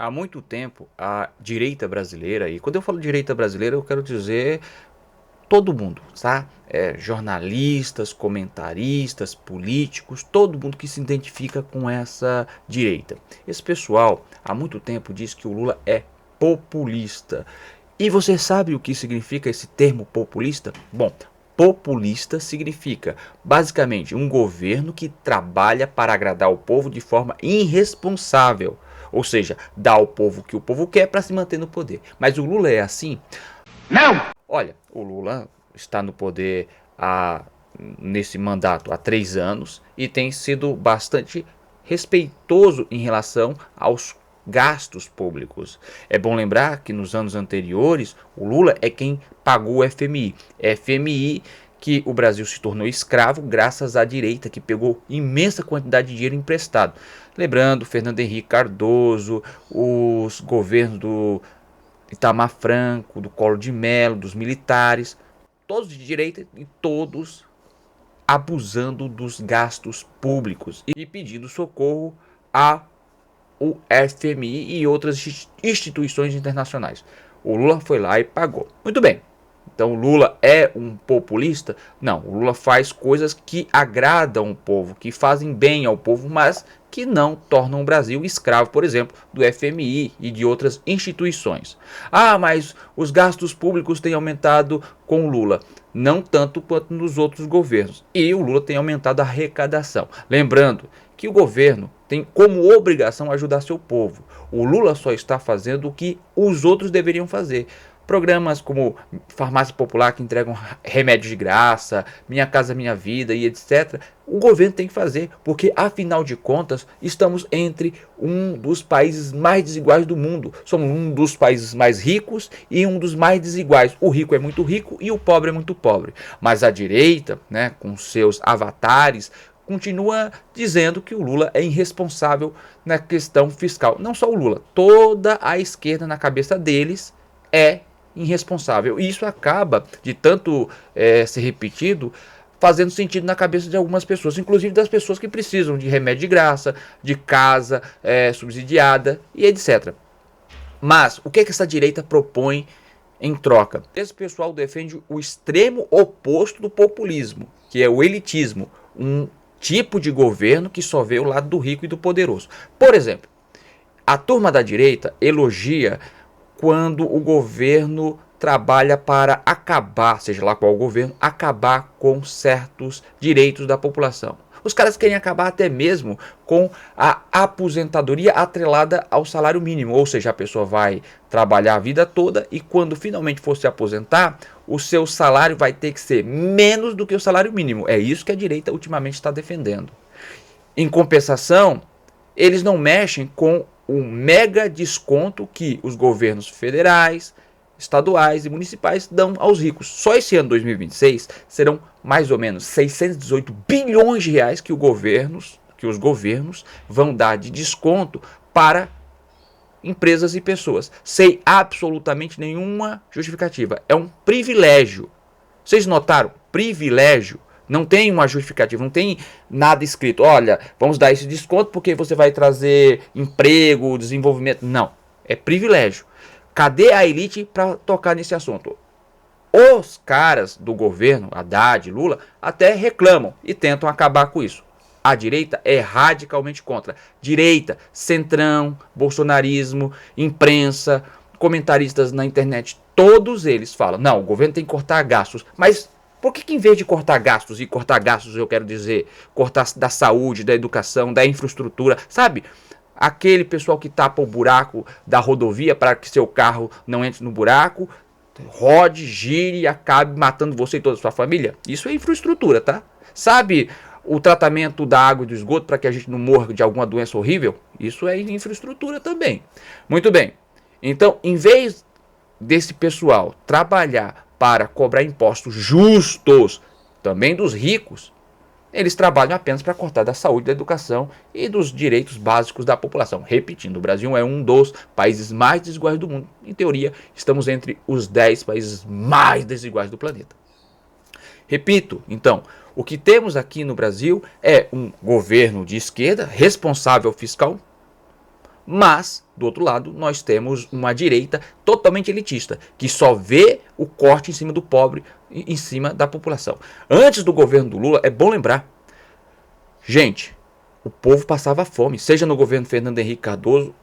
Há muito tempo, a direita brasileira, e quando eu falo direita brasileira, eu quero dizer todo mundo, tá? Jornalistas, comentaristas, políticos, todo mundo que se identifica com essa direita. Esse pessoal, há muito tempo, diz que o Lula é populista. E você sabe o que significa esse termo populista? Bom, populista significa basicamente um governo que trabalha para agradar o povo de forma irresponsável. Ou seja, dá ao povo o que o povo quer para se manter no poder. Mas o Lula é assim? Não! Olha, o Lula está no poder há, nesse mandato há 3 anos e tem sido bastante respeitoso em relação aos gastos públicos. É bom lembrar que nos anos anteriores o Lula é quem pagou o FMI. FMI que o Brasil se tornou escravo graças à direita que pegou imensa quantidade de dinheiro emprestado. Lembrando, Fernando Henrique Cardoso, os governos do Itamar Franco, do Collor de Mello, dos militares, todos de direita e todos abusando dos gastos públicos e pedindo socorro ao FMI e outras instituições internacionais. O Lula foi lá e pagou. Muito bem. Então o Lula é um populista? Não, o Lula faz coisas que agradam o povo, que fazem bem ao povo, mas que não tornam o Brasil escravo, por exemplo, do FMI e de outras instituições. Ah, mas os gastos públicos têm aumentado com o Lula. Não tanto quanto nos outros governos. E o Lula tem aumentado a arrecadação. Lembrando que o governo tem como obrigação ajudar seu povo. O Lula só está fazendo o que os outros deveriam fazer. Programas como Farmácia Popular que entregam remédios de graça, Minha Casa Minha Vida e etc. O governo tem que fazer, porque afinal de contas estamos entre um dos países mais desiguais do mundo. Somos um dos países mais ricos e um dos mais desiguais. O rico é muito rico e o pobre é muito pobre. Mas a direita, né, com seus avatares, continua dizendo que o Lula é irresponsável na questão fiscal. Não só o Lula, toda a esquerda na cabeça deles é irresponsável. E isso acaba, de tanto ser repetido, fazendo sentido na cabeça de algumas pessoas, inclusive das pessoas que precisam de remédio de graça, de casa subsidiada e etc. Mas o que essa direita propõe em troca? Esse pessoal defende o extremo oposto do populismo, que é o elitismo, um tipo de governo que só vê o lado do rico e do poderoso. Por exemplo, a turma da direita elogia quando o governo trabalha para acabar, seja lá qual o governo, acabar com certos direitos da população. Os caras querem acabar até mesmo com a aposentadoria atrelada ao salário mínimo, ou seja, a pessoa vai trabalhar a vida toda e quando finalmente for se aposentar, o seu salário vai ter que ser menos do que o salário mínimo. É isso que a direita ultimamente está defendendo. Em compensação, eles não mexem com o mega desconto que os governos federais, estaduais e municipais dão aos ricos. Só esse ano 2026 serão mais ou menos 618 bilhões de reais que os governos vão dar de desconto para empresas e pessoas, sem absolutamente nenhuma justificativa. É um privilégio. Vocês notaram? Privilégio. Não tem uma justificativa, não tem nada escrito. Olha, vamos dar esse desconto porque você vai trazer emprego, desenvolvimento. Não, é privilégio. Cadê a elite para tocar nesse assunto? Os caras do governo, Haddad, Lula, até reclamam e tentam acabar com isso. A direita é radicalmente contra. Direita, centrão, bolsonarismo, imprensa, comentaristas na internet, todos eles falam, não, o governo tem que cortar gastos, mas por que em vez de cortar gastos, e cortar gastos eu quero dizer, cortar da saúde, da educação, da infraestrutura, sabe? Aquele pessoal que tapa o buraco da rodovia para que seu carro não entre no buraco, rode, gire e acabe matando você e toda a sua família. Isso é infraestrutura, tá? Sabe o tratamento da água e do esgoto para que a gente não morra de alguma doença horrível? Isso é infraestrutura também. Muito bem. Então, em vez desse pessoal trabalhar para cobrar impostos justos, também dos ricos, eles trabalham apenas para cortar da saúde, da educação e dos direitos básicos da população. Repetindo, o Brasil é um dos países mais desiguais do mundo. Em teoria, estamos entre os 10 países mais desiguais do planeta. Repito, então, o que temos aqui no Brasil é um governo de esquerda, responsável fiscal, Mas, do outro lado, nós temos uma direita totalmente elitista, que só vê o corte em cima do pobre, em cima da população. Antes do governo do Lula, é bom lembrar, gente, o povo passava fome, seja no governo Fernando Henrique Cardoso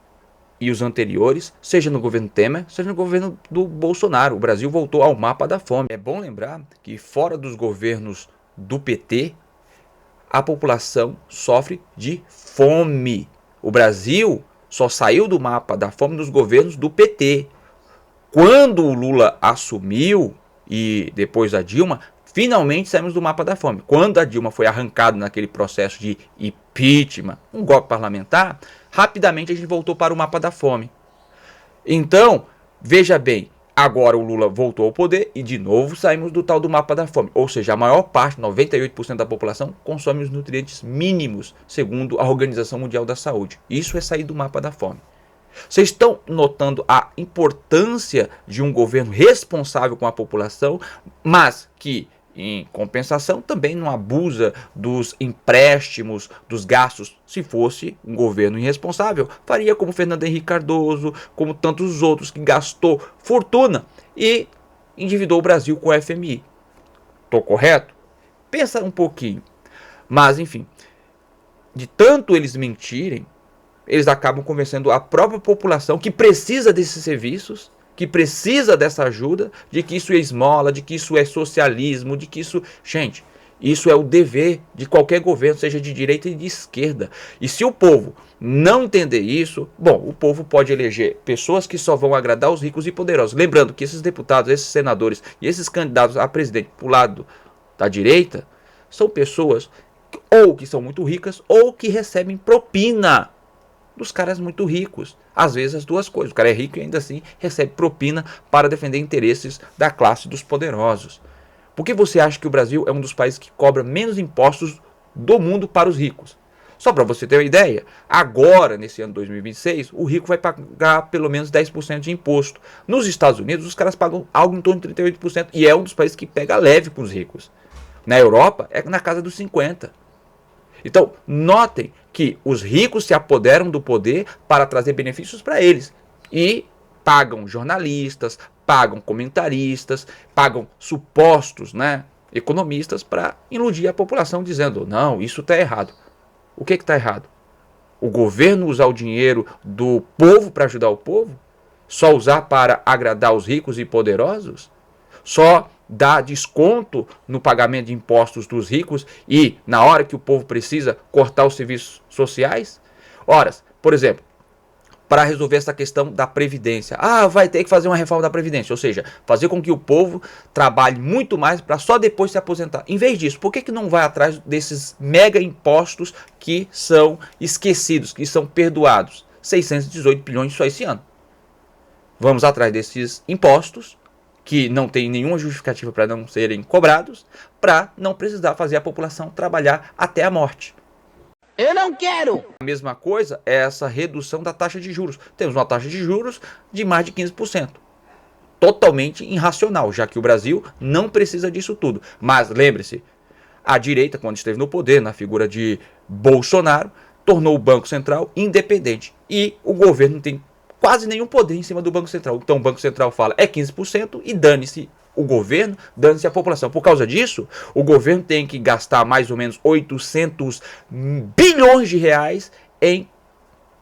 e os anteriores, seja no governo Temer, seja no governo do Bolsonaro. O Brasil voltou ao mapa da fome. É bom lembrar que fora dos governos do PT, a população sofre de fome. O Brasil só saiu do mapa da fome nos governos do PT. Quando o Lula assumiu e depois a Dilma, finalmente saímos do mapa da fome. Quando a Dilma foi arrancada naquele processo de impeachment, um golpe parlamentar, rapidamente a gente voltou para o mapa da fome. Então, veja bem, agora o Lula voltou ao poder e de novo saímos do tal do mapa da fome. Ou seja, a maior parte, 98% da população, consome os nutrientes mínimos, segundo a Organização Mundial da Saúde. Isso é sair do mapa da fome. Vocês estão notando a importância de um governo responsável com a população, mas que, em compensação, também não abusa dos empréstimos, dos gastos. Se fosse um governo irresponsável, faria como Fernando Henrique Cardoso, como tantos outros que gastou fortuna e endividou o Brasil com o FMI. Estou correto? Pensa um pouquinho. Mas, enfim, de tanto eles mentirem, eles acabam convencendo a própria população que precisa desses serviços, que precisa dessa ajuda, de que isso é esmola, de que isso é socialismo, de que isso... Gente, isso é o dever de qualquer governo, seja de direita e de esquerda. E se o povo não entender isso, bom, o povo pode eleger pessoas que só vão agradar os ricos e poderosos. Lembrando que esses deputados, esses senadores e esses candidatos a presidente pro lado da direita, são pessoas ou que são muito ricas ou que recebem propina dos caras muito ricos. Às vezes as duas coisas. O cara é rico e ainda assim recebe propina para defender interesses da classe dos poderosos. Por que você acha que o Brasil é um dos países que cobra menos impostos do mundo para os ricos? Só para você ter uma ideia, agora, nesse ano 2026, o rico vai pagar pelo menos 10% de imposto. Nos Estados Unidos, os caras pagam algo em torno de 38%, e é um dos países que pega leve com os ricos. Na Europa, é na casa dos 50%. Então, notem que os ricos se apoderam do poder para trazer benefícios para eles. E pagam jornalistas, pagam comentaristas, pagam supostos, economistas para iludir a população dizendo, não, isso está errado. O que está errado? O governo usar o dinheiro do povo para ajudar o povo? Só usar para agradar os ricos e poderosos? Só dar desconto no pagamento de impostos dos ricos e, na hora que o povo precisa, cortar os serviços sociais? Ora, por exemplo, para resolver essa questão da Previdência. Vai ter que fazer uma reforma da Previdência, ou seja, fazer com que o povo trabalhe muito mais para só depois se aposentar. Em vez disso, por que não vai atrás desses mega impostos que são esquecidos, que são perdoados? 618 bilhões só esse ano. Vamos atrás desses impostos, que não tem nenhuma justificativa para não serem cobrados, para não precisar fazer a população trabalhar até a morte. Eu não quero! A mesma coisa é essa redução da taxa de juros. Temos uma taxa de juros de mais de 15%. Totalmente irracional, já que o Brasil não precisa disso tudo. Mas lembre-se, a direita, quando esteve no poder, na figura de Bolsonaro, tornou o Banco Central independente. E o governo não tem quase nenhum poder em cima do Banco Central. Então o Banco Central fala é 15% e dane-se o governo, dane-se a população. Por causa disso, o governo tem que gastar mais ou menos 800 bilhões de reais em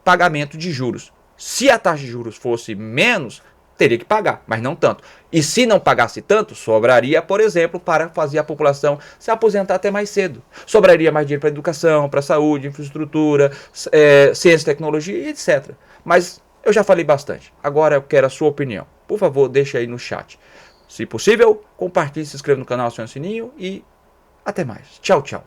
pagamento de juros. Se a taxa de juros fosse menos, teria que pagar, mas não tanto. E se não pagasse tanto, sobraria, por exemplo, para fazer a população se aposentar até mais cedo. Sobraria mais dinheiro para educação, para saúde, infraestrutura, ciência e tecnologia, etc. Mas eu já falei bastante. Agora eu quero a sua opinião. Por favor, deixe aí no chat. Se possível, compartilhe, se inscreva no canal, acione o sininho e até mais. Tchau, tchau.